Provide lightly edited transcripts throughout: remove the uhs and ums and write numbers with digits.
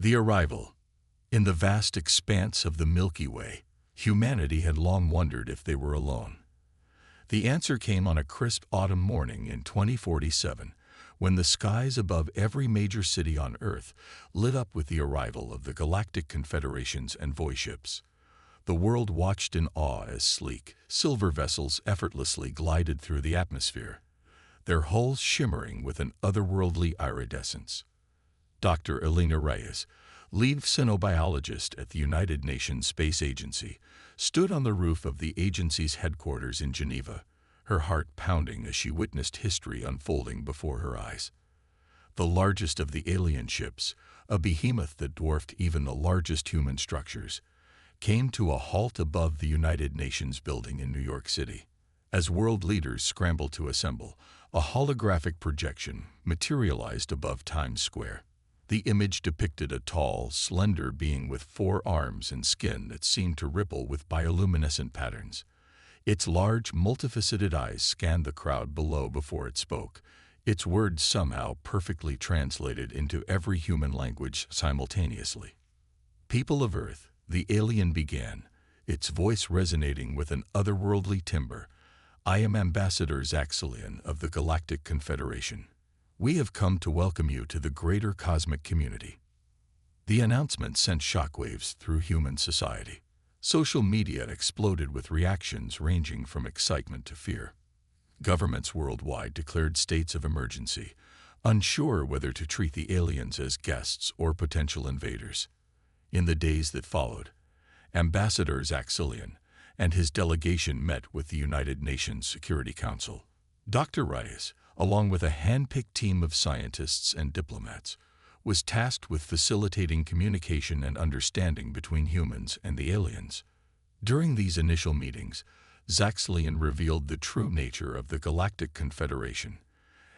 The arrival. In the vast expanse of the Milky Way, humanity had long wondered if they were alone. The answer came on a crisp autumn morning in 2047, when the skies above every major city on Earth lit up with the arrival of the Galactic Confederation's envoy ships. The world watched in awe as sleek, silver vessels effortlessly glided through the atmosphere, their hulls shimmering with an otherworldly iridescence. Dr. Elena Reyes, lead xenobiologist at the United Nations Space Agency, stood on the roof of the agency's headquarters in Geneva, her heart pounding as she witnessed history unfolding before her eyes. The largest of the alien ships, a behemoth that dwarfed even the largest human structures, came to a halt above the United Nations building in New York City. As world leaders scrambled to assemble, a holographic projection materialized above Times Square. The image depicted a tall, slender being with 4 arms and skin that seemed to ripple with bioluminescent patterns. Its large, multifaceted eyes scanned the crowd below before it spoke, its words somehow perfectly translated into every human language simultaneously. "People of Earth," the alien began, its voice resonating with an otherworldly timbre, "I am Ambassador Zaxxalian of the Galactic Confederation. We have come to welcome you to the greater cosmic community." The announcement sent shockwaves through human society. Social media exploded with reactions ranging from excitement to fear. Governments worldwide declared states of emergency, unsure whether to treat the aliens as guests or potential invaders. In the days that followed, Ambassador Zaxxalian and his delegation met with the United Nations Security Council. Dr. Reyes, along with a hand-picked team of scientists and diplomats, was tasked with facilitating communication and understanding between humans and the aliens. During these initial meetings, Zaxxalian revealed the true nature of the Galactic Confederation,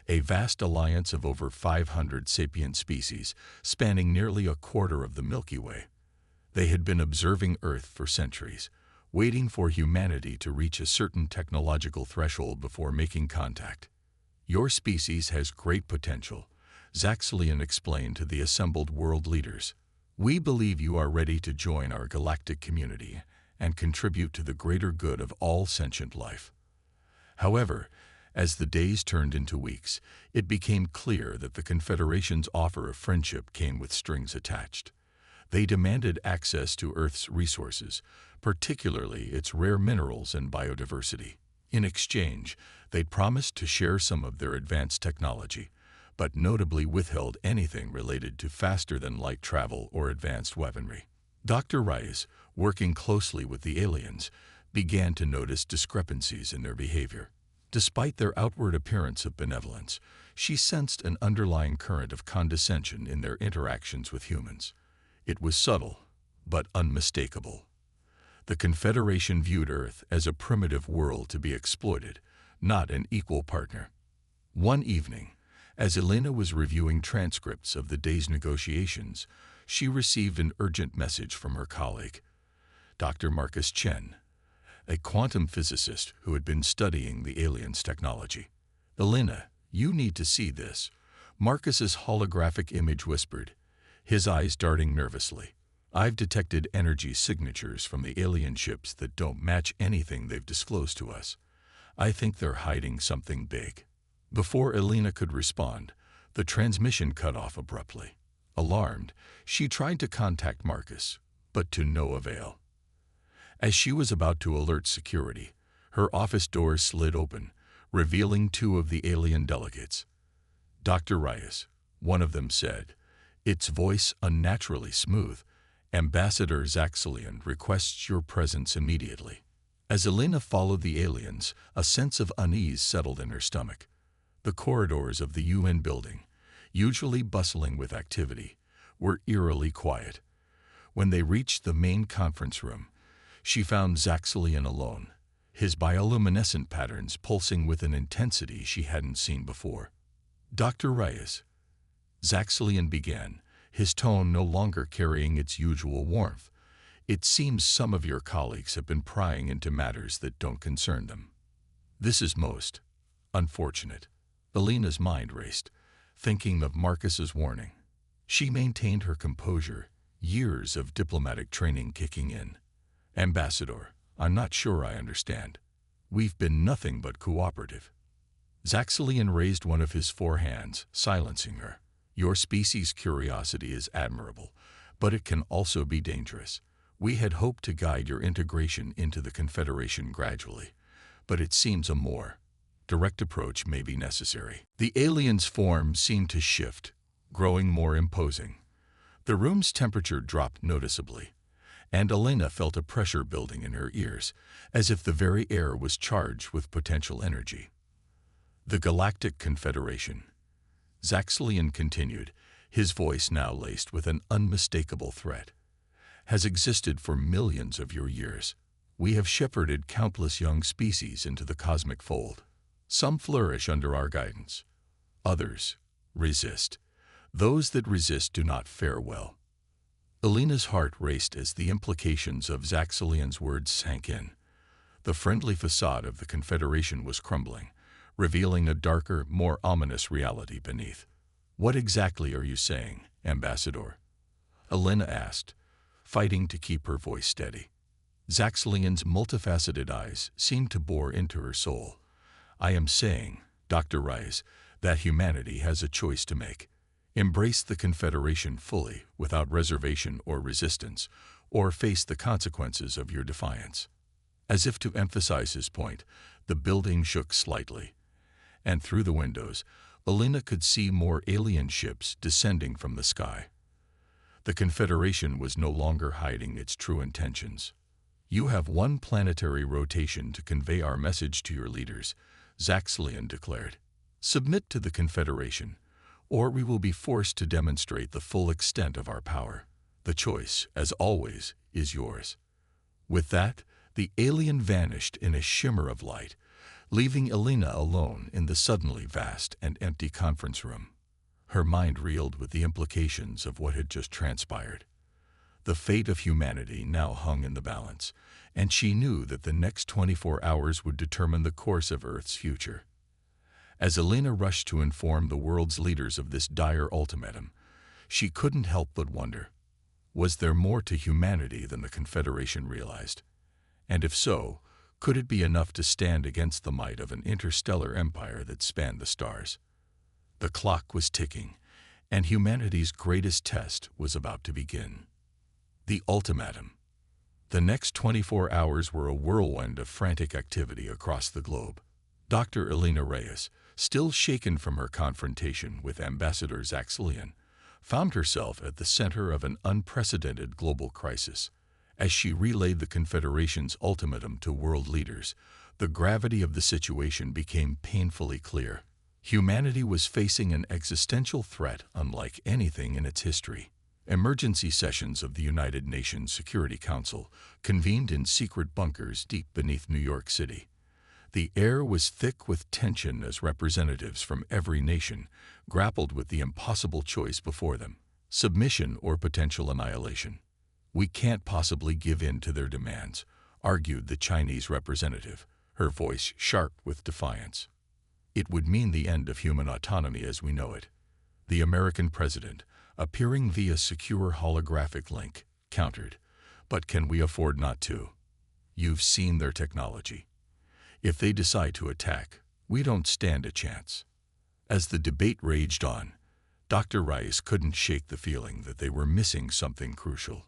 a vast alliance of over 500 sapient species spanning nearly a quarter of the Milky Way. They had been observing Earth for centuries, waiting for humanity to reach a certain technological threshold before making contact. "Your species has great potential," Zaxxalian explained to the assembled world leaders. "We believe you are ready to join our galactic community and contribute to the greater good of all sentient life." However, as the days turned into weeks, it became clear that the Confederation's offer of friendship came with strings attached. They demanded access to Earth's resources, particularly its rare minerals and biodiversity. In exchange, they'd promised to share some of their advanced technology, but notably withheld anything related to faster-than-light travel or advanced weaponry. Dr. Reyes, working closely with the aliens, began to notice discrepancies in their behavior. Despite their outward appearance of benevolence, she sensed an underlying current of condescension in their interactions with humans. It was subtle, but unmistakable. The Confederation viewed Earth as a primitive world to be exploited, not an equal partner. One evening, as Elena was reviewing transcripts of the day's negotiations, she received an urgent message from her colleague, Dr. Marcus Chen, a quantum physicist who had been studying the aliens' technology. "Elena, you need to see this," Marcus's holographic image whispered, his eyes darting nervously. "I've detected energy signatures from the alien ships that don't match anything they've disclosed to us. I think they're hiding something big." Before Elena could respond, the transmission cut off abruptly. Alarmed, she tried to contact Marcus, but to no avail. As she was about to alert security, her office door slid open, revealing 2 of the alien delegates. "Dr. Reyes," one of them said, its voice unnaturally smooth, "Ambassador Zaxxalian requests your presence immediately." As Elena followed the aliens, a sense of unease settled in her stomach. The corridors of the UN building, usually bustling with activity, were eerily quiet. When they reached the main conference room, she found Zaxxalian alone, his bioluminescent patterns pulsing with an intensity she hadn't seen before. "Dr. Reyes," Zaxxalian began, his tone no longer carrying its usual warmth, "it seems some of your colleagues have been prying into matters that don't concern them. This is most unfortunate." Elena's mind raced, thinking of Marcus's warning. She maintained her composure, years of diplomatic training kicking in. "Ambassador, I'm not sure I understand. We've been nothing but cooperative." Zaxalian raised one of his four hands, silencing her. "Your species' curiosity is admirable, but it can also be dangerous. We had hoped to guide your integration into the Confederation gradually, but it seems a more direct approach may be necessary." The alien's form seemed to shift, growing more imposing. The room's temperature dropped noticeably, and Elena felt a pressure building in her ears, as if the very air was charged with potential energy. "The Galactic Confederation," Zaxalian continued, his voice now laced with an unmistakable threat, "has existed for millions of your years. We have shepherded countless young species into the cosmic fold. Some flourish under our guidance. Others resist. Those that resist do not fare well." Elena's heart raced as the implications of Zaxalian's words sank in. The friendly facade of the Confederation was crumbling, revealing a darker, more ominous reality beneath. "What exactly are you saying, Ambassador?" Elena asked, fighting to keep her voice steady. Zaxalian's multifaceted eyes seemed to bore into her soul. "I am saying, Dr. Rice, that humanity has a choice to make. Embrace the Confederation fully, without reservation or resistance, or face the consequences of your defiance." As if to emphasize his point, the building shook slightly, and through the windows, Elena could see more alien ships descending from the sky. The Confederation was no longer hiding its true intentions. "You have one planetary rotation to convey our message to your leaders," Zaxalian declared. "Submit to the Confederation, or we will be forced to demonstrate the full extent of our power. The choice, as always, is yours." With that, the alien vanished in a shimmer of light, leaving Elena alone in the suddenly vast and empty conference room. Her mind reeled with the implications of what had just transpired. The fate of humanity now hung in the balance, and she knew that the next 24 hours would determine the course of Earth's future. As Elena rushed to inform the world's leaders of this dire ultimatum, she couldn't help but wonder, was there more to humanity than the Confederation realized? And if so, could it be enough to stand against the might of an interstellar empire that spanned the stars? The clock was ticking, and humanity's greatest test was about to begin. The ultimatum. The next 24 hours were a whirlwind of frantic activity across the globe. Dr. Elena Reyes, still shaken from her confrontation with Ambassador Zaxalian, found herself at the center of an unprecedented global crisis. As she relayed the Confederation's ultimatum to world leaders, the gravity of the situation became painfully clear. Humanity was facing an existential threat unlike anything in its history. Emergency sessions of the United Nations Security Council convened in secret bunkers deep beneath New York City. The air was thick with tension as representatives from every nation grappled with the impossible choice before them: submission or potential annihilation. "We can't possibly give in to their demands," argued the Chinese representative, her voice sharp with defiance. "It would mean the end of human autonomy as we know it." The American president, appearing via secure holographic link, countered, "But can we afford not to? You've seen their technology. If they decide to attack, we don't stand a chance." As the debate raged on, Dr. Rice couldn't shake the feeling that they were missing something crucial.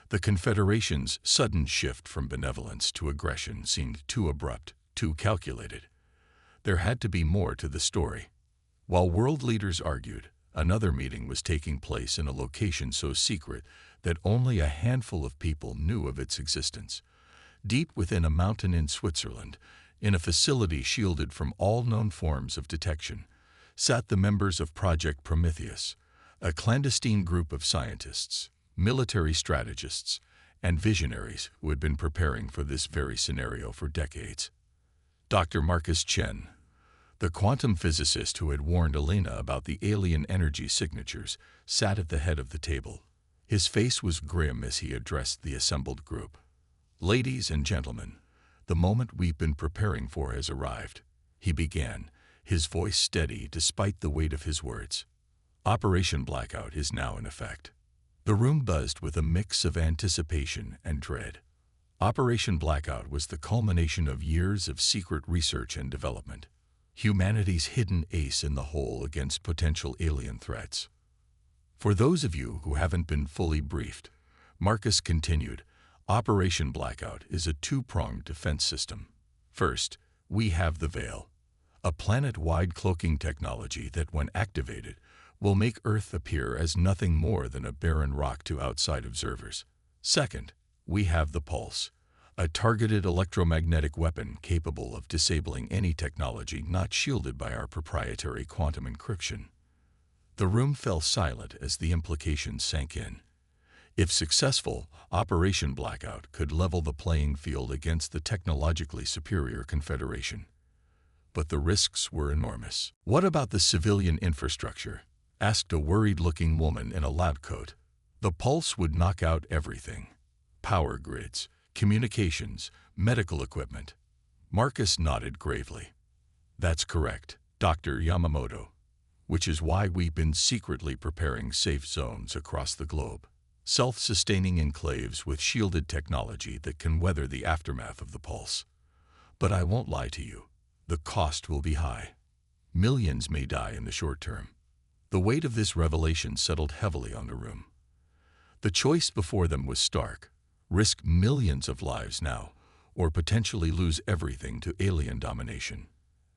The Confederation's sudden shift from benevolence to aggression seemed too abrupt, too calculated. There had to be more to the story. While world leaders argued, another meeting was taking place in a location so secret that only a handful of people knew of its existence. Deep within a mountain in Switzerland, in a facility shielded from all known forms of detection, sat the members of Project Prometheus, a clandestine group of scientists, military strategists, and visionaries who had been preparing for this very scenario for decades. Dr. Marcus Chen, the quantum physicist who had warned Elena about the alien energy signatures, sat at the head of the table. His face was grim as he addressed the assembled group. "Ladies and gentlemen, the moment we've been preparing for has arrived," he began, his voice steady despite the weight of his words. Operation Blackout is now in effect. The room buzzed with a mix of anticipation and dread. Operation Blackout was the culmination of years of secret research and development, humanity's hidden ace in the hole against potential alien threats. For those of you who haven't been fully briefed, Marcus continued, Operation Blackout is a two-pronged defense system. First, we have the Veil, a planet-wide cloaking technology that, when activated, will make Earth appear as nothing more than a barren rock to outside observers. Second, we have the Pulse, a targeted electromagnetic weapon capable of disabling any technology not shielded by our proprietary quantum encryption. The room fell silent as the implications sank in. If successful, Operation Blackout could level the playing field against the technologically superior Confederation. But the risks were enormous. What about the civilian infrastructure? Asked a worried-looking woman in a lab coat. The Pulse would knock out everything. Power grids, communications, medical equipment. Marcus nodded gravely. That's correct, Dr. Yamamoto, which is why we've been secretly preparing safe zones across the globe. Self-sustaining enclaves with shielded technology that can weather the aftermath of the Pulse. But I won't lie to you, the cost will be high. Millions may die in the short term. The weight of this revelation settled heavily on the room. The choice before them was stark: risk millions of lives now, or potentially lose everything to alien domination.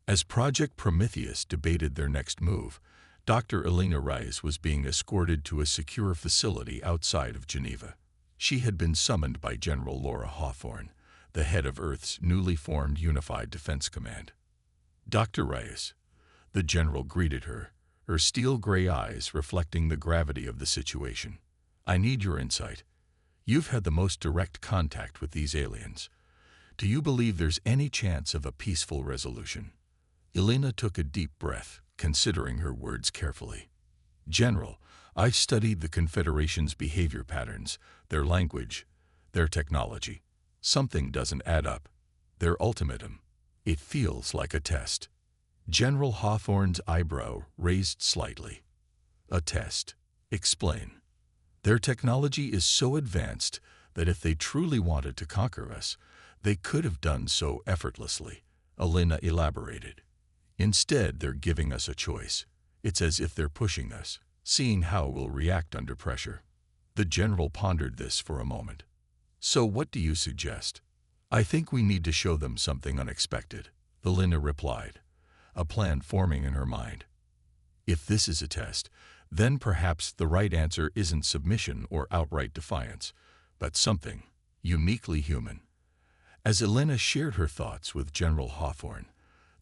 As Project Prometheus debated their next move, Dr. Elena Rice was being escorted to a secure facility outside of Geneva. She had been summoned by General Laura Hawthorne, the head of Earth's newly formed Unified Defense Command. Dr. Rice, the general greeted her steel-gray eyes reflecting the gravity of the situation. I need your insight. You've had the most direct contact with these aliens. Do you believe there's any chance of a peaceful resolution? Elena took a deep breath, considering her words carefully. General, I've studied the Confederation's behavior patterns, their language, their technology. Something doesn't add up. Their ultimatum. It feels like a test. General Hawthorne's eyebrow raised slightly. A test. Explain. Their technology is so advanced that if they truly wanted to conquer us, they could have done so effortlessly, Elena elaborated. Instead, they're giving us a choice. It's as if they're pushing us, seeing how we'll react under pressure. The general pondered this for a moment. So what do you suggest? I think we need to show them something unexpected, Elena replied, a plan forming in her mind. If this is a test, then perhaps the right answer isn't submission or outright defiance, but something uniquely human. As Elena shared her thoughts with General Hawthorne,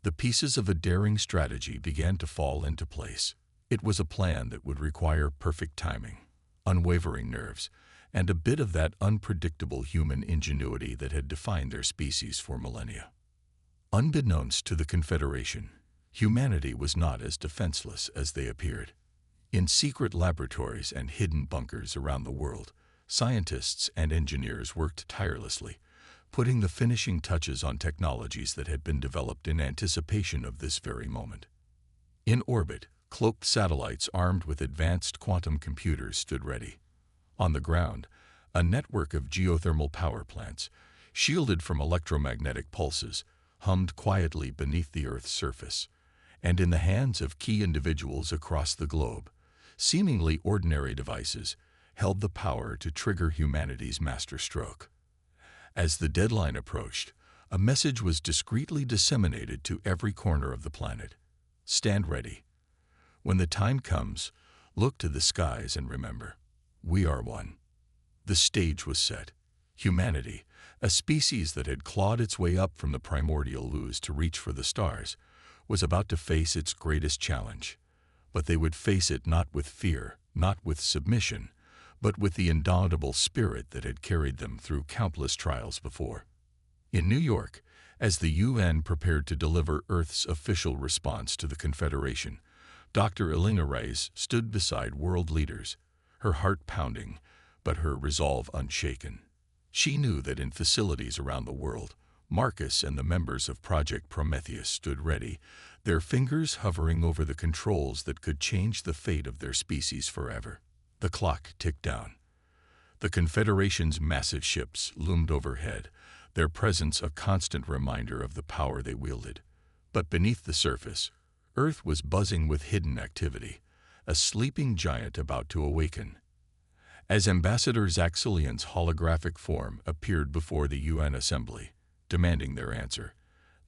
the pieces of a daring strategy began to fall into place. It was a plan that would require perfect timing, unwavering nerves, and a bit of that unpredictable human ingenuity that had defined their species for millennia. Unbeknownst to the Confederation, humanity was not as defenseless as they appeared. In secret laboratories and hidden bunkers around the world, scientists and engineers worked tirelessly, putting the finishing touches on technologies that had been developed in anticipation of this very moment. In orbit, cloaked satellites armed with advanced quantum computers stood ready. On the ground, a network of geothermal power plants, shielded from electromagnetic pulses, hummed quietly beneath the Earth's surface. And in the hands of key individuals across the globe, seemingly ordinary devices held the power to trigger humanity's masterstroke. As the deadline approached, a message was discreetly disseminated to every corner of the planet. Stand ready. When the time comes, look to the skies and remember, we are one. The stage was set. Humanity, a species that had clawed its way up from the primordial ooze to reach for the stars, was about to face its greatest challenge. But they would face it not with fear, not with submission, but with the indomitable spirit that had carried them through countless trials before. In New York, as the UN prepared to deliver Earth's official response to the Confederation, Dr. Elena Rice stood beside world leaders, her heart pounding, but her resolve unshaken. She knew that in facilities around the world, Marcus and the members of Project Prometheus stood ready, their fingers hovering over the controls that could change the fate of their species forever. The clock ticked down. The Confederation's massive ships loomed overhead, their presence a constant reminder of the power they wielded. But beneath the surface, Earth was buzzing with hidden activity, a sleeping giant about to awaken. As Ambassador Zaxxilion's holographic form appeared before the UN Assembly, demanding their answer,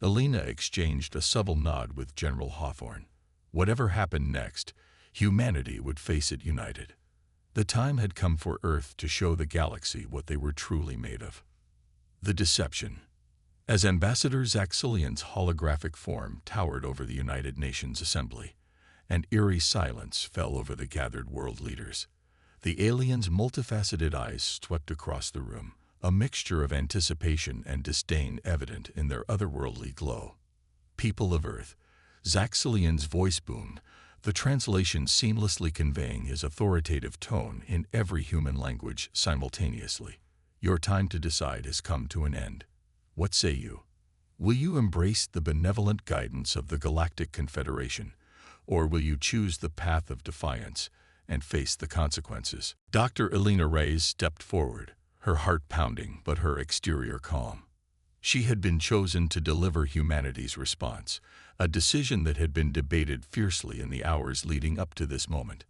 Elena exchanged a subtle nod with General Hawthorne. Whatever happened next, humanity would face it united. The time had come for Earth to show the galaxy what they were truly made of. The deception. As Ambassador Zaxxilion's holographic form towered over the United Nations Assembly, an eerie silence fell over the gathered world leaders. The alien's multifaceted eyes swept across the room, a mixture of anticipation and disdain evident in their otherworldly glow. People of Earth, Zaxxilion's voice boomed, the translation seamlessly conveying his authoritative tone in every human language simultaneously. Your time to decide has come to an end. What say you? Will you embrace the benevolent guidance of the Galactic Confederation, or will you choose the path of defiance and face the consequences? Dr. Elena Reyes stepped forward, her heart pounding but her exterior calm. She had been chosen to deliver humanity's response, a decision that had been debated fiercely in the hours leading up to this moment.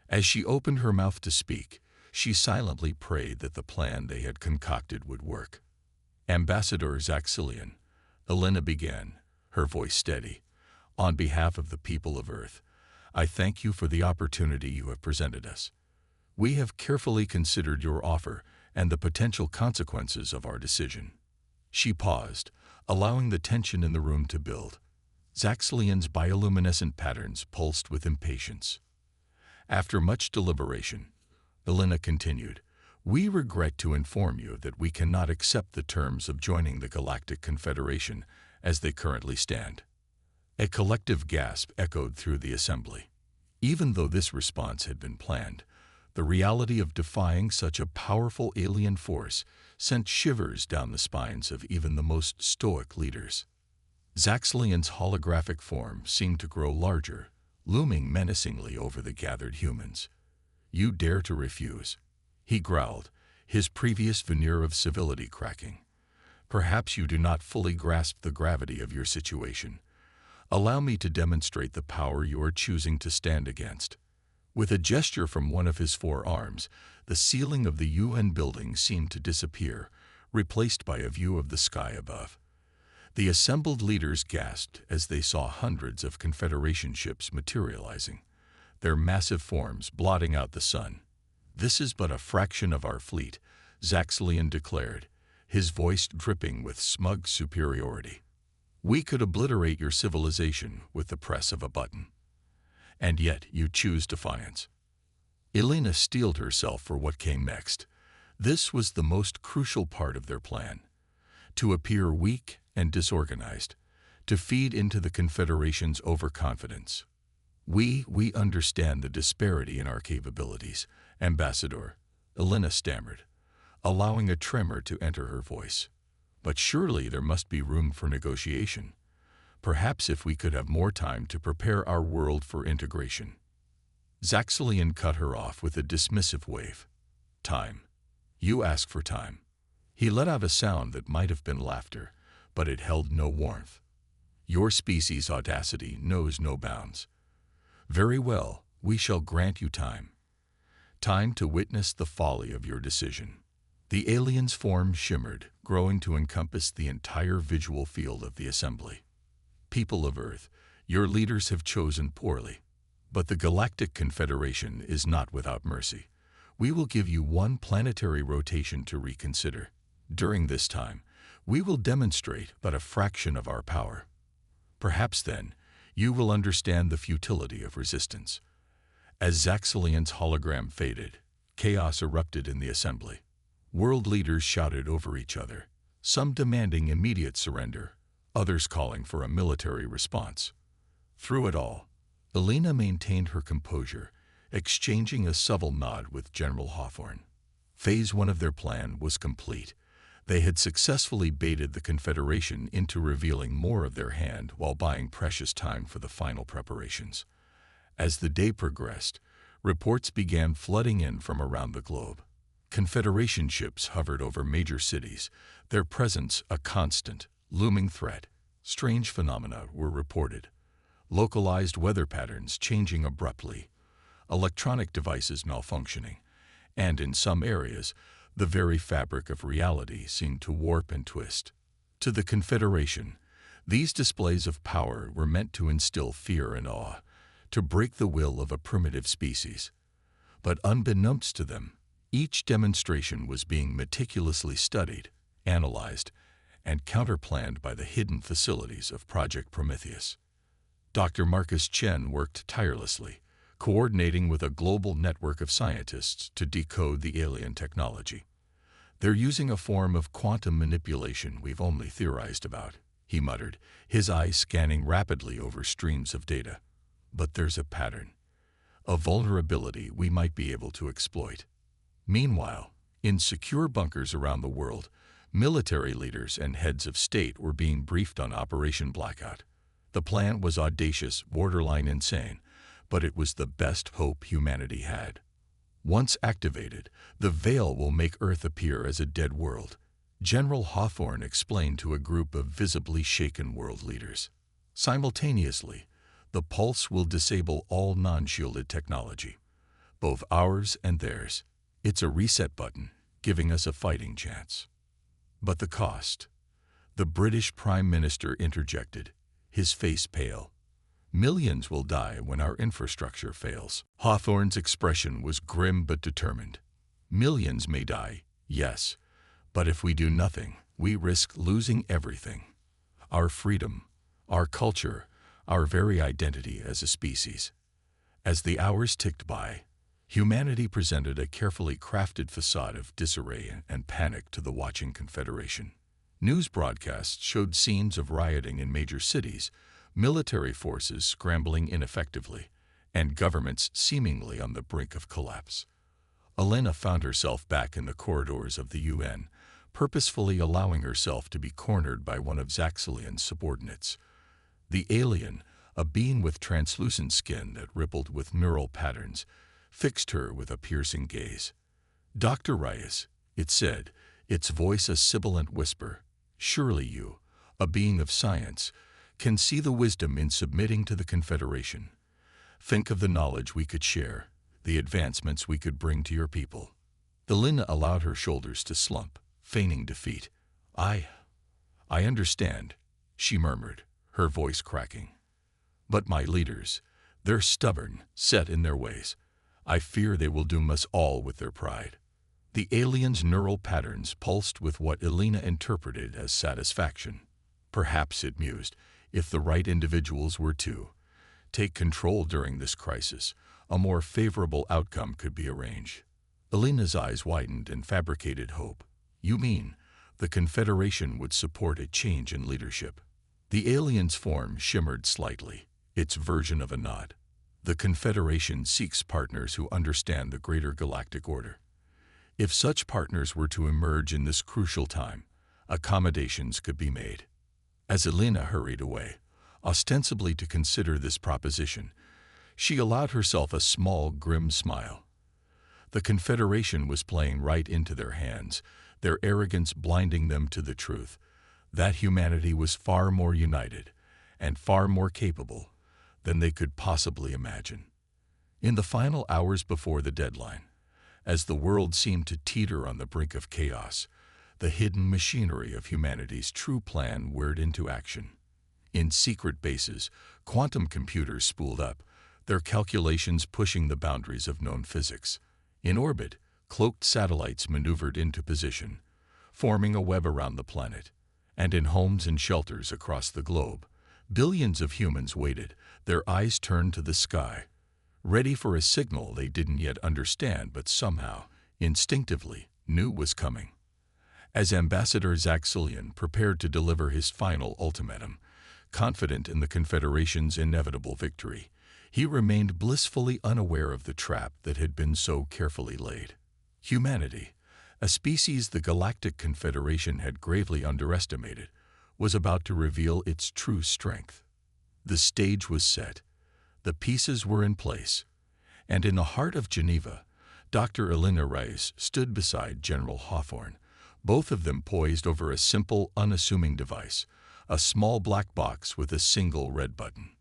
As she opened her mouth to speak, she silently prayed that the plan they had concocted would work. Ambassador Zaxxilion, Elena began, her voice steady. On behalf of the people of Earth, I thank you for the opportunity you have presented us. We have carefully considered your offer and the potential consequences of our decision. She paused, allowing the tension in the room to build. Zaxxilion's bioluminescent patterns pulsed with impatience. After much deliberation, Elena continued, we regret to inform you that we cannot accept the terms of joining the Galactic Confederation as they currently stand. A collective gasp echoed through the assembly. Even though this response had been planned, the reality of defying such a powerful alien force sent shivers down the spines of even the most stoic leaders. Zaxxilion's holographic form seemed to grow larger, looming menacingly over the gathered humans. You dare to refuse, he growled, his previous veneer of civility cracking. Perhaps you do not fully grasp the gravity of your situation. Allow me to demonstrate the power you are choosing to stand against. With a gesture from one of his four arms, the ceiling of the UN building seemed to disappear, replaced by a view of the sky above. The assembled leaders gasped as they saw hundreds of Confederation ships materializing, their massive forms blotting out the sun. This is but a fraction of our fleet, Zaxxilion declared, his voice dripping with smug superiority. We could obliterate your civilization with the press of a button. And yet you choose defiance. Elena steeled herself for what came next. This was the most crucial part of their plan. To appear weak and disorganized, to feed into the Confederation's overconfidence. We understand the disparity in our capabilities, Ambassador, Elena stammered, allowing a tremor to enter her voice. But surely there must be room for negotiation. Perhaps if we could have more time to prepare our world for integration. Zaxxilion cut her off with a dismissive wave. Time. You ask for time. He let out a sound that might have been laughter, but it held no warmth. Your species' audacity knows no bounds. Very well, we shall grant you time. Time to witness the folly of your decision. The alien's form shimmered, growing to encompass the entire visual field of the assembly. People of Earth, your leaders have chosen poorly. But the Galactic Confederation is not without mercy. We will give you one planetary rotation to reconsider. During this time, we will demonstrate but a fraction of our power. Perhaps then, you will understand the futility of resistance. As Zaxxilion's hologram faded, chaos erupted in the assembly. World leaders shouted over each other, some demanding immediate surrender, others calling for a military response. Through it all, Elena maintained her composure, exchanging a subtle nod with General Hawthorne. Phase 1 of their plan was complete. They had successfully baited the Confederation into revealing more of their hand while buying precious time for the final preparations. As the day progressed, reports began flooding in from around the globe. Confederation ships hovered over major cities, their presence a constant, looming threat. Strange phenomena were reported. Localized weather patterns changing abruptly, electronic devices malfunctioning, and in some areas, the very fabric of reality seemed to warp and twist. To the Confederation, these displays of power were meant to instill fear and awe, to break the will of a primitive species. But unbeknownst to them, each demonstration was being meticulously studied, analyzed, and counterplanned by the hidden facilities of Project Prometheus. Dr. Marcus Chen worked tirelessly, coordinating with a global network of scientists to decode the alien technology. "They're using a form of quantum manipulation we've only theorized about," he muttered, his eyes scanning rapidly over streams of data. "But there's a pattern, a vulnerability we might be able to exploit." Meanwhile, in secure bunkers around the world, military leaders and heads of state were being briefed on Operation Blackout. The plan was audacious, borderline insane, but it was the best hope humanity had. "Once activated, the veil will make Earth appear as a dead world," General Hawthorne explained to a group of visibly shaken world leaders. "Simultaneously, the pulse will disable all non-shielded technology, both ours and theirs. It's a reset button, giving us a fighting chance." "But the cost?" The British Prime Minister interjected, his face pale. "Millions will die when our infrastructure fails." Hawthorne's expression was grim but determined. "Millions may die, yes, but if we do nothing, we risk losing everything. Our freedom, our culture, our very identity as a species." As the hours ticked by, humanity presented a carefully crafted facade of disarray and panic to the watching Confederation. News broadcasts showed scenes of rioting in major cities, military forces scrambling ineffectively, and governments seemingly on the brink of collapse. Elena found herself back in the corridors of the UN, purposefully allowing herself to be cornered by one of Zaxxilion's subordinates. The alien, a being with translucent skin that rippled with neural patterns, fixed her with a piercing gaze. "Dr. Reyes," it said, its voice a sibilant whisper, "surely you, a being of science, can see the wisdom in submitting to the Confederation. Think of the knowledge we could share, the advancements we could bring to your people." Elena allowed her shoulders to slump, feigning defeat. I understand," she murmured, her voice cracking. "But my leaders, they're stubborn, set in their ways. I fear they will doom us all with their pride." The alien's neural patterns pulsed with what Elena interpreted as satisfaction. Perhaps, it mused, if the right individuals were to take control during this crisis, a more favorable outcome could be arranged. Elena's eyes widened in fabricated hope. "You mean the Confederation would support a change in leadership?" The alien's form shimmered slightly, its version of a nod. "The Confederation seeks partners who understand the greater galactic order. If such partners were to emerge in this crucial time, accommodations could be made." As Elena hurried away, ostensibly to consider this proposition, she allowed herself a small, grim smile. The Confederation was playing right into their hands, their arrogance blinding them to the truth, that humanity was far more united and far more capable than they could possibly imagine. In the final hours before the deadline, as the world seemed to teeter on the brink of chaos, the hidden machinery of humanity's true plan whirred into action. In secret bases, quantum computers spooled up, their calculations pushing the boundaries of known physics. In orbit, cloaked satellites maneuvered into position, forming a web around the planet. And in homes and shelters across the globe, billions of humans waited, their eyes turned to the sky, ready for a signal they didn't yet understand but somehow, instinctively, knew was coming. As Ambassador Zaxxilion prepared to deliver his final ultimatum, confident in the Confederation's inevitable victory, he remained blissfully unaware of the trap that had been so carefully laid. Humanity, A species the Galactic Confederation had gravely underestimated was about to reveal its true strength. The stage was set, the pieces were in place, and in the heart of Geneva, Dr. Elena Reyes stood beside General Hawthorne, both of them poised over a simple, unassuming device, a small black box with a single red button.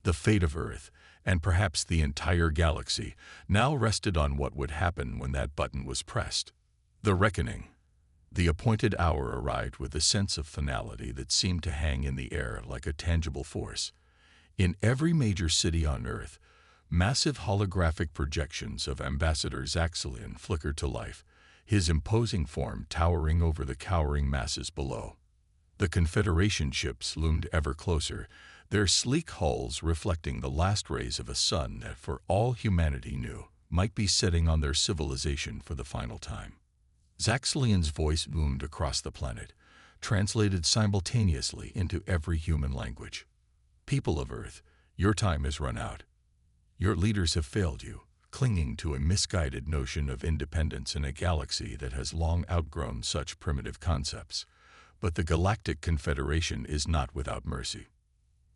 The fate of Earth, and perhaps the entire galaxy, now rested on what would happen when that button was pressed. The reckoning. The appointed hour arrived with a sense of finality that seemed to hang in the air like a tangible force. In every major city on Earth, massive holographic projections of Ambassador Zaxxalian flickered to life, his imposing form towering over the cowering masses below. The Confederation ships loomed ever closer, their sleek hulls reflecting the last rays of a sun that, for all humanity knew, might be setting on their civilization for the final time. Zaxxalian's voice boomed across the planet, translated simultaneously into every human language. People of Earth, your time has run out. Your leaders have failed you, clinging to a misguided notion of independence in a galaxy that has long outgrown such primitive concepts. But the Galactic Confederation is not without mercy.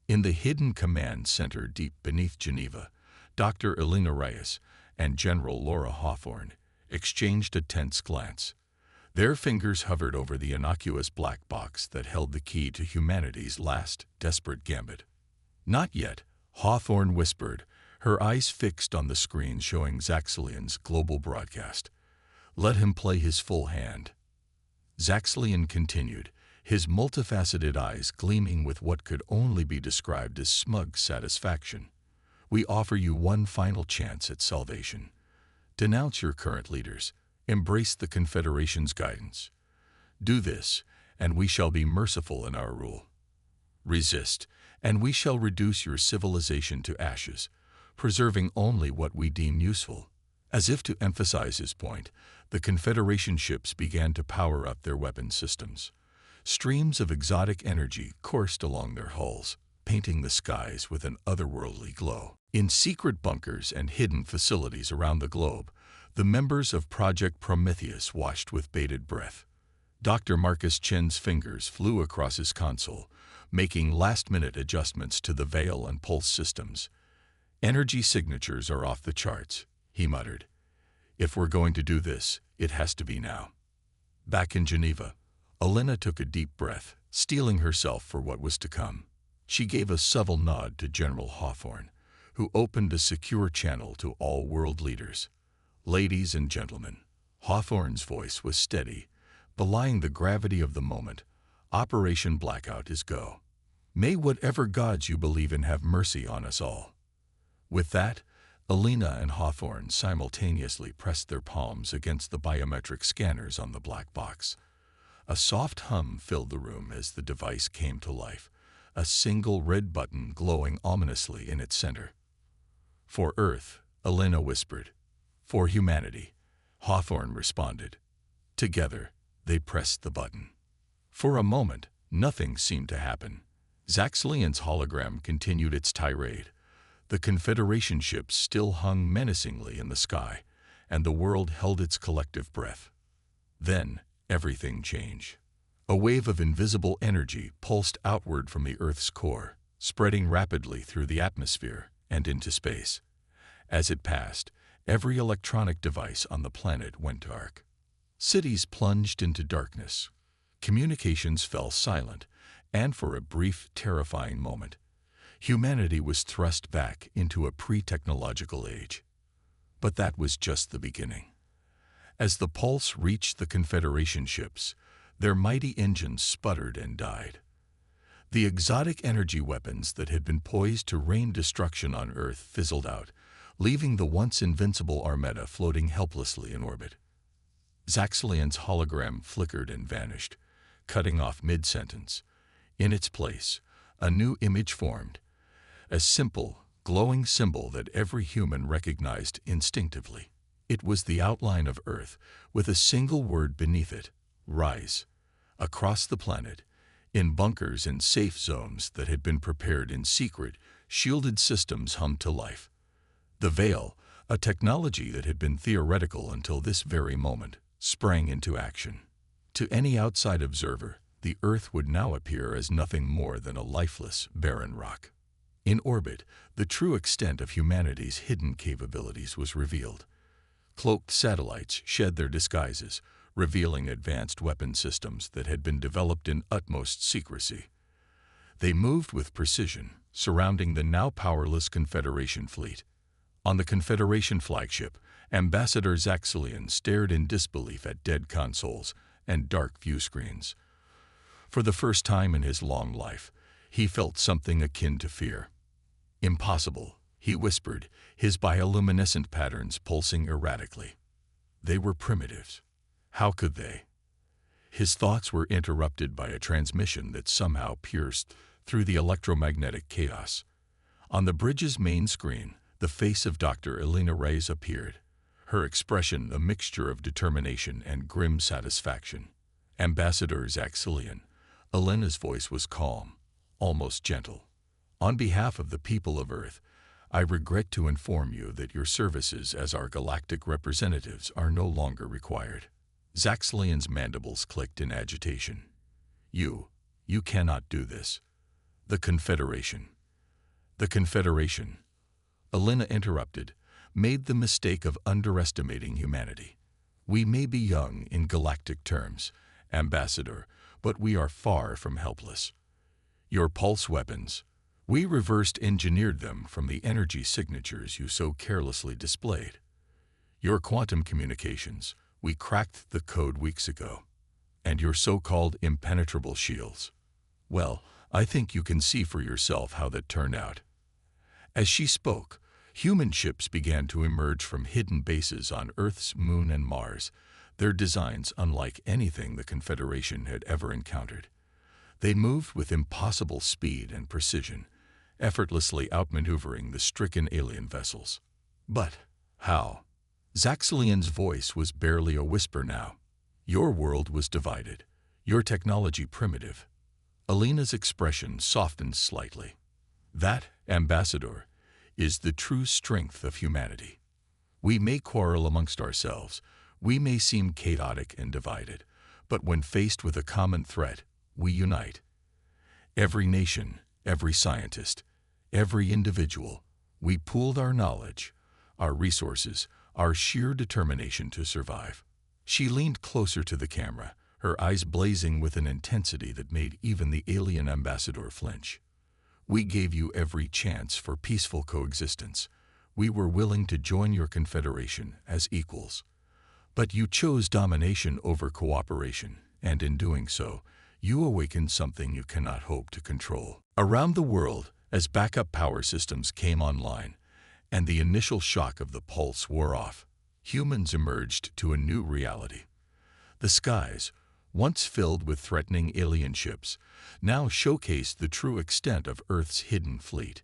In the hidden command center deep beneath Geneva, Dr. Elena Reyes and General Laura Hawthorne exchanged a tense glance. Their fingers hovered over the innocuous black box that held the key to humanity's last, desperate gambit. "Not yet," Hawthorne whispered, her eyes fixed on the screen showing Zaxxalian's global broadcast. "Let him play his full hand." Zaxxalian continued, his multifaceted eyes gleaming with what could only be described as smug satisfaction. "We offer you one final chance at salvation. Denounce your current leaders. Embrace the Confederation's guidance. Do this, and we shall be merciful in our rule. Resist, and we shall reduce your civilization to ashes, preserving only what we deem useful." As if to emphasize his point, the Confederation ships began to power up their weapon systems. Streams of exotic energy coursed along their hulls, painting the skies with an otherworldly glow. In secret bunkers and hidden facilities around the globe, the members of Project Prometheus watched with bated breath. Dr. Marcus Chen's fingers flew across his console, making last-minute adjustments to the veil and pulse systems. "Energy signatures are off the charts," he muttered. "If we're going to do this, it has to be now." Back in Geneva, Elena took a deep breath, steeling herself for what was to come. She gave a subtle nod to General Hawthorne, who opened a secure channel to all world leaders. "Ladies and gentlemen," Hawthorne's voice was steady, belying the gravity of the moment. "Operation Blackout is go. May whatever gods you believe in have mercy on us all." With that, Elena and Hawthorne simultaneously pressed their palms against the biometric scanners on the black box. A soft hum filled the room as the device came to life, a single red button glowing ominously in its center. "For Earth," Elena whispered. "For humanity," Hawthorne responded. Together, they pressed the button. For a moment, nothing seemed to happen. Zaxxalian's hologram continued its tirade. The Confederation ships still hung menacingly in the sky, and the world held its collective breath. Then, everything changed. A wave of invisible energy pulsed outward from the Earth's core, spreading rapidly through the atmosphere and into space. As it passed, every electronic device on the planet went dark. Cities plunged into darkness. Communications fell silent, and for a brief, terrifying moment, humanity was thrust back into a pre-technological age. But that was just the beginning. As the pulse reached the Confederation ships, their mighty engines sputtered and died. The exotic energy weapons that had been poised to rain destruction on Earth fizzled out, leaving the once invincible Armada floating helplessly in orbit. Zaxxalian's hologram flickered and vanished, cutting off mid-sentence. In its place, a new image formed, a simple, glowing symbol that every human recognized instinctively. It was the outline of Earth, with a single word beneath it: Rise. Across the planet, in bunkers and safe zones that had been prepared in secret, shielded systems hummed to life. The Veil, a technology that had been theoretical until this very moment, sprang into action. To any outside observer, the Earth would now appear as nothing more than a lifeless, barren rock. In orbit, the true extent of humanity's hidden capabilities was revealed. Cloaked satellites shed their disguises, revealing advanced weapon systems that had been developed in utmost secrecy. They moved with precision, surrounding the now powerless Confederation fleet. On the Confederation flagship, Ambassador Zaxxillian stared in disbelief at dead consoles and dark view screens. For the first time in his long life, he felt something akin to fear. "Impossible," he whispered, his bioluminescent patterns pulsing erratically. They were primitives. How could they? His thoughts were interrupted by a transmission that somehow pierced through the electromagnetic chaos. On the bridge's main screen, the face of Dr. Elena Reyes appeared, her expression a mixture of determination and grim satisfaction. "Ambassador Zaxxillian." Elena's voice was calm, almost gentle. "On behalf of the people of Earth, I regret to inform you that your services as our galactic representatives are no longer required." Zaxxillian's mandibles clicked in agitation. You cannot do this." "The Confederation." "The Confederation," Elena interrupted, "made the mistake of underestimating humanity. We may be young in galactic terms, Ambassador, but we are far from helpless. Your pulse weapons, we reversed engineered them from the energy signatures you so carelessly displayed. Your quantum communications, we cracked the code weeks ago. And your so-called impenetrable shields. Well, I think you can see for yourself how that turned out." As she spoke, human ships began to emerge from hidden bases on Earth's moon and Mars, their designs unlike anything the Confederation had ever encountered. They moved with impossible speed and precision, effortlessly outmaneuvering the stricken alien vessels. "But how?" Zaxxillian's voice was barely a whisper now. "Your world was divided, your technology primitive." Elena's expression softened slightly. "That, Ambassador, is the true strength of humanity. We may quarrel amongst ourselves, we may seem chaotic and divided, but when faced with a common threat, we unite. Every nation, every scientist, every individual, we pooled our knowledge, our resources, our sheer determination to survive." She leaned closer to the camera, her eyes blazing with an intensity that made even the alien ambassador flinch. "We gave you every chance for peaceful coexistence. We were willing to join your confederation as equals. But you chose domination over cooperation, and in doing so, you awakened something you cannot hope to control." Around the world, as backup power systems came online, and the initial shock of the pulse wore off, humans emerged to a new reality. The skies, once filled with threatening alien ships, now showcased the true extent of Earth's hidden fleet.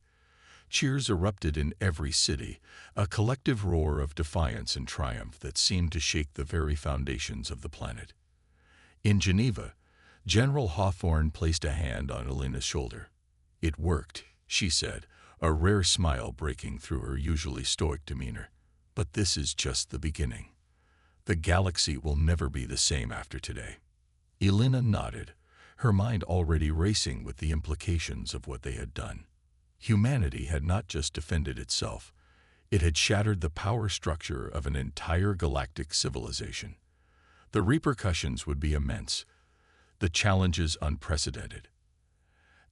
Cheers erupted in every city, a collective roar of defiance and triumph that seemed to shake the very foundations of the planet. In Geneva, General Hawthorne placed a hand on Elena's shoulder. "It worked," she said, a rare smile breaking through her usually stoic demeanor. "But this is just the beginning. The galaxy will never be the same after today." Elena nodded, her mind already racing with the implications of what they had done. Humanity had not just defended itself, it had shattered the power structure of an entire galactic civilization. The repercussions would be immense, the challenges unprecedented.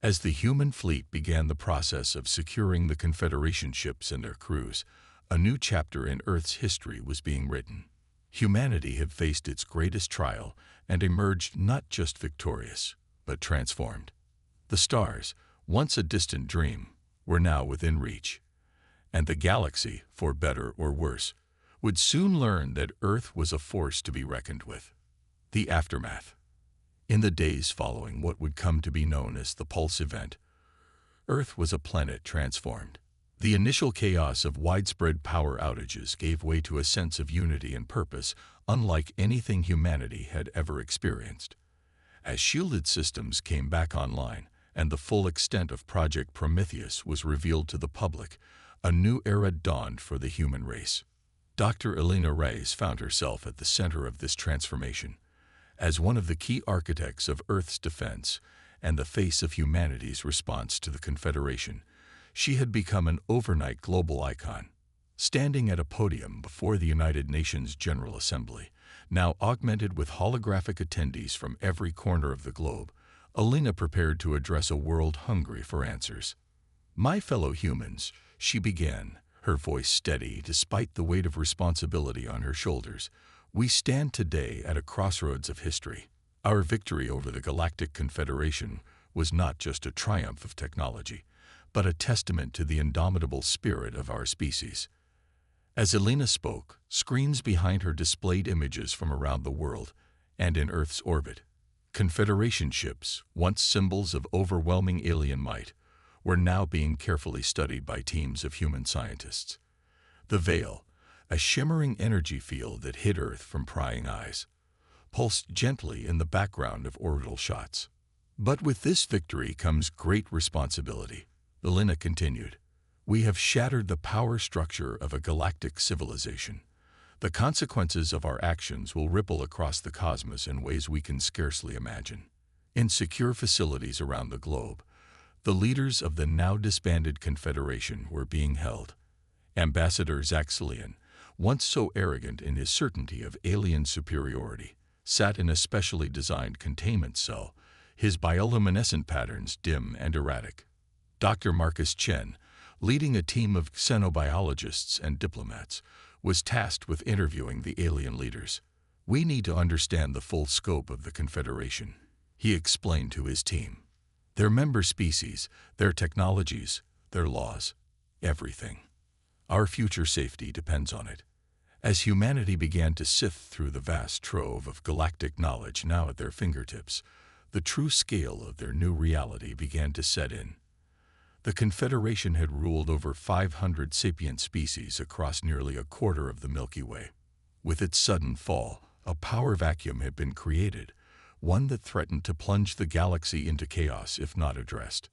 As the human fleet began the process of securing the Confederation ships and their crews, a new chapter in Earth's history was being written. Humanity had faced its greatest trial and emerged not just victorious, but transformed. The stars, once a distant dream, were now within reach. And the galaxy, for better or worse, would soon learn that Earth was a force to be reckoned with. The aftermath. In the days following what would come to be known as the Pulse event, Earth was a planet transformed. The initial chaos of widespread power outages gave way to a sense of unity and purpose unlike anything humanity had ever experienced. As shielded systems came back online and the full extent of Project Prometheus was revealed to the public, a new era dawned for the human race. Dr. Elena Reyes found herself at the center of this transformation. As one of the key architects of Earth's defense and the face of humanity's response to the Confederation, she had become an overnight global icon. Standing at a podium before the United Nations General Assembly, now augmented with holographic attendees from every corner of the globe, Elena prepared to address a world hungry for answers. "My fellow humans," she began, her voice steady despite the weight of responsibility on her shoulders, "we stand today at a crossroads of history. Our victory over the Galactic Confederation was not just a triumph of technology, but a testament to the indomitable spirit of our species." As Elena spoke, screens behind her displayed images from around the world and in Earth's orbit. Confederation ships, once symbols of overwhelming alien might, were now being carefully studied by teams of human scientists. The veil, a shimmering energy field that hid Earth from prying eyes, pulsed gently in the background of orbital shots. "But with this victory comes great responsibility," Elena continued. "We have shattered the power structure of a galactic civilization. The consequences of our actions will ripple across the cosmos in ways we can scarcely imagine." In secure facilities around the globe, the leaders of the now disbanded Confederation were being held. Ambassador Zaxxilian, once so arrogant in his certainty of alien superiority, sat in a specially designed containment cell, his bioluminescent patterns dim and erratic. Dr. Marcus Chen, leading a team of xenobiologists and diplomats, was tasked with interviewing the alien leaders. "We need to understand the full scope of the Confederation," he explained to his team. "Their member species, their technologies, their laws, everything. Our future safety depends on it." As humanity began to sift through the vast trove of galactic knowledge now at their fingertips, the true scale of their new reality began to set in. The Confederation had ruled over 500 sapient species across nearly a quarter of the Milky Way. With its sudden fall, a power vacuum had been created, one that threatened to plunge the galaxy into chaos if not addressed.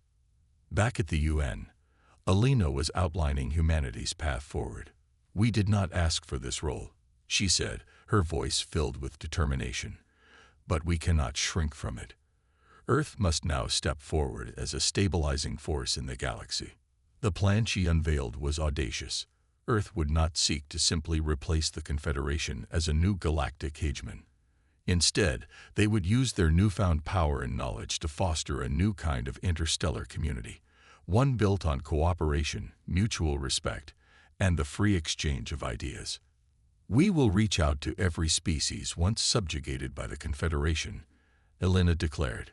Back at the UN, Elena was outlining humanity's path forward. "We did not ask for this role," she said, her voice filled with determination. "But we cannot shrink from it. Earth must now step forward as a stabilizing force in the galaxy." The plan she unveiled was audacious. Earth would not seek to simply replace the Confederation as a new galactic hegemon. Instead, they would use their newfound power and knowledge to foster a new kind of interstellar community, one built on cooperation, mutual respect, and the free exchange of ideas. "We will reach out to every species once subjugated by the Confederation," Elena declared.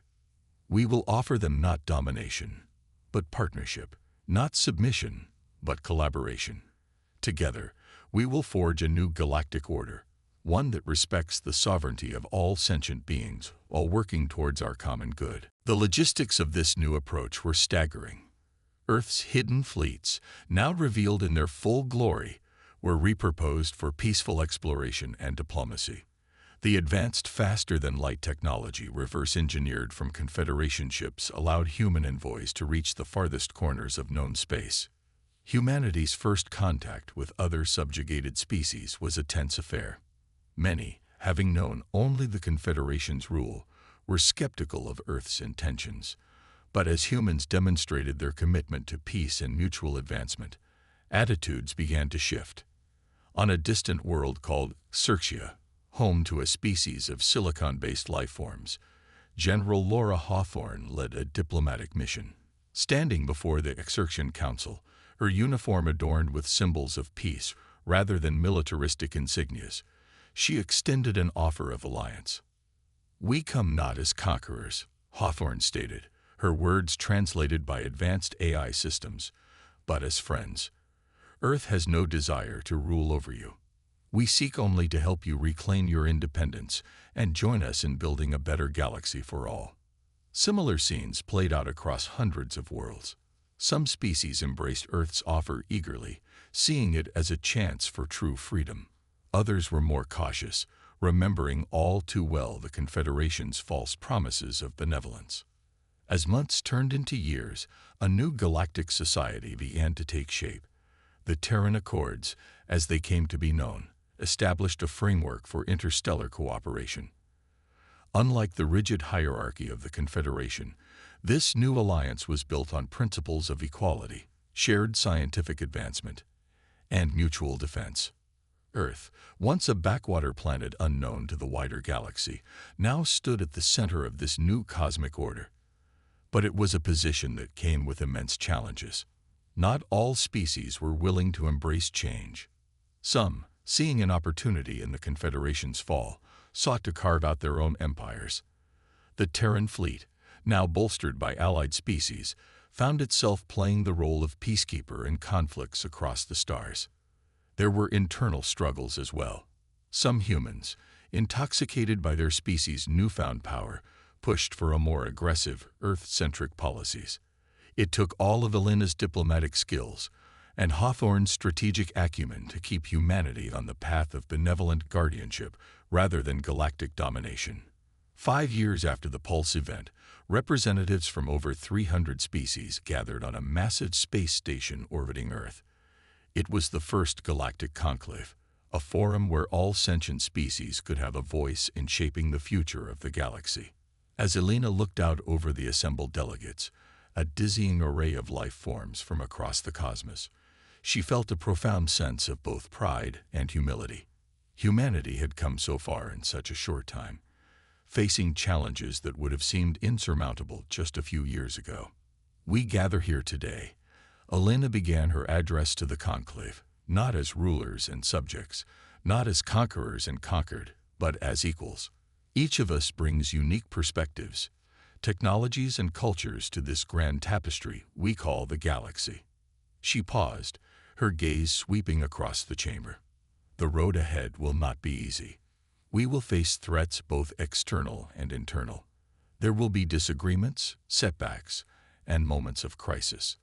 "We will offer them not domination, but partnership, not submission, but collaboration. Together, we will forge a new galactic order, one that respects the sovereignty of all sentient beings while working towards our common good." The logistics of this new approach were staggering. Earth's hidden fleets, now revealed in their full glory, were repurposed for peaceful exploration and diplomacy. The advanced faster-than-light technology reverse-engineered from Confederation ships allowed human envoys to reach the farthest corners of known space. Humanity's first contact with other subjugated species was a tense affair. Many, having known only the Confederation's rule, were skeptical of Earth's intentions. But as humans demonstrated their commitment to peace and mutual advancement, attitudes began to shift. On a distant world called Xerxia, home to a species of silicon-based life forms, General Laura Hawthorne led a diplomatic mission. Standing before the Xerxian Council, her uniform adorned with symbols of peace rather than militaristic insignias, she extended an offer of alliance. "We come not as conquerors," Hawthorne stated, her words translated by advanced AI systems, "but as friends. Earth has no desire to rule over you. We seek only to help you reclaim your independence and join us in building a better galaxy for all." Similar scenes played out across hundreds of worlds. Some species embraced Earth's offer eagerly, seeing it as a chance for true freedom. Others were more cautious, remembering all too well the Confederation's false promises of benevolence. As months turned into years, a new galactic society began to take shape. The Terran Accords, as they came to be known, established a framework for interstellar cooperation. Unlike the rigid hierarchy of the Confederation, this new alliance was built on principles of equality, shared scientific advancement, and mutual defense. Earth, once a backwater planet unknown to the wider galaxy, now stood at the center of this new cosmic order. But it was a position that came with immense challenges. Not all species were willing to embrace change. Some, seeing an opportunity in the Confederation's fall, sought to carve out their own empires. The Terran fleet, now bolstered by allied species, found itself playing the role of peacekeeper in conflicts across the stars. There were internal struggles as well. Some humans, intoxicated by their species' newfound power, pushed for a more aggressive, Earth-centric policies. It took all of Elena's diplomatic skills and Hawthorne's strategic acumen to keep humanity on the path of benevolent guardianship rather than galactic domination. 5 years after the Pulse event, representatives from over 300 species gathered on a massive space station orbiting Earth. It was the first galactic conclave, a forum where all sentient species could have a voice in shaping the future of the galaxy. As Elena looked out over the assembled delegates, a dizzying array of life forms from across the cosmos, she felt a profound sense of both pride and humility. Humanity had come so far in such a short time, facing challenges that would have seemed insurmountable just a few years ago. We gather here today. Elena began her address to the conclave, not as rulers and subjects, not as conquerors and conquered, but as equals. Each of us brings unique perspectives, technologies and cultures to this grand tapestry we call the galaxy. She paused, her gaze sweeping across the chamber. The road ahead will not be easy. We will face threats both external and internal. There will be disagreements, setbacks, and moments of crisis.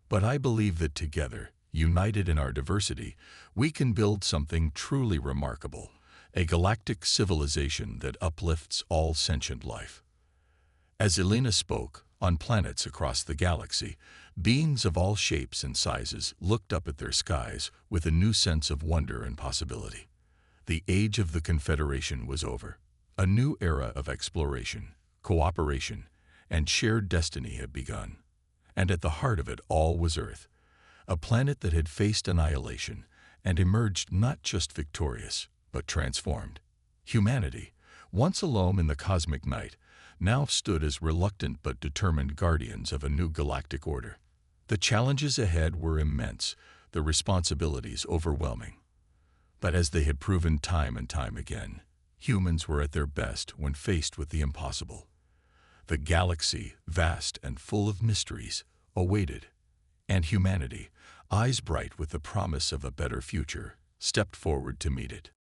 But I believe that together, united in our diversity, we can build something truly remarkable, a galactic civilization that uplifts all sentient life. As Elena spoke, on planets across the galaxy, beings of all shapes and sizes looked up at their skies with a new sense of wonder and possibility. The age of the Confederation was over. A new era of exploration, cooperation, and shared destiny had begun. And at the heart of it all was Earth, a planet that had faced annihilation and emerged not just victorious, but transformed. Humanity, once alone in the cosmic night, now stood as reluctant but determined guardians of a new galactic order. The challenges ahead were immense, the responsibilities overwhelming. But as they had proven time and time again, humans were at their best when faced with the impossible. The galaxy, vast and full of mysteries, awaited, and humanity, eyes bright with the promise of a better future, stepped forward to meet it.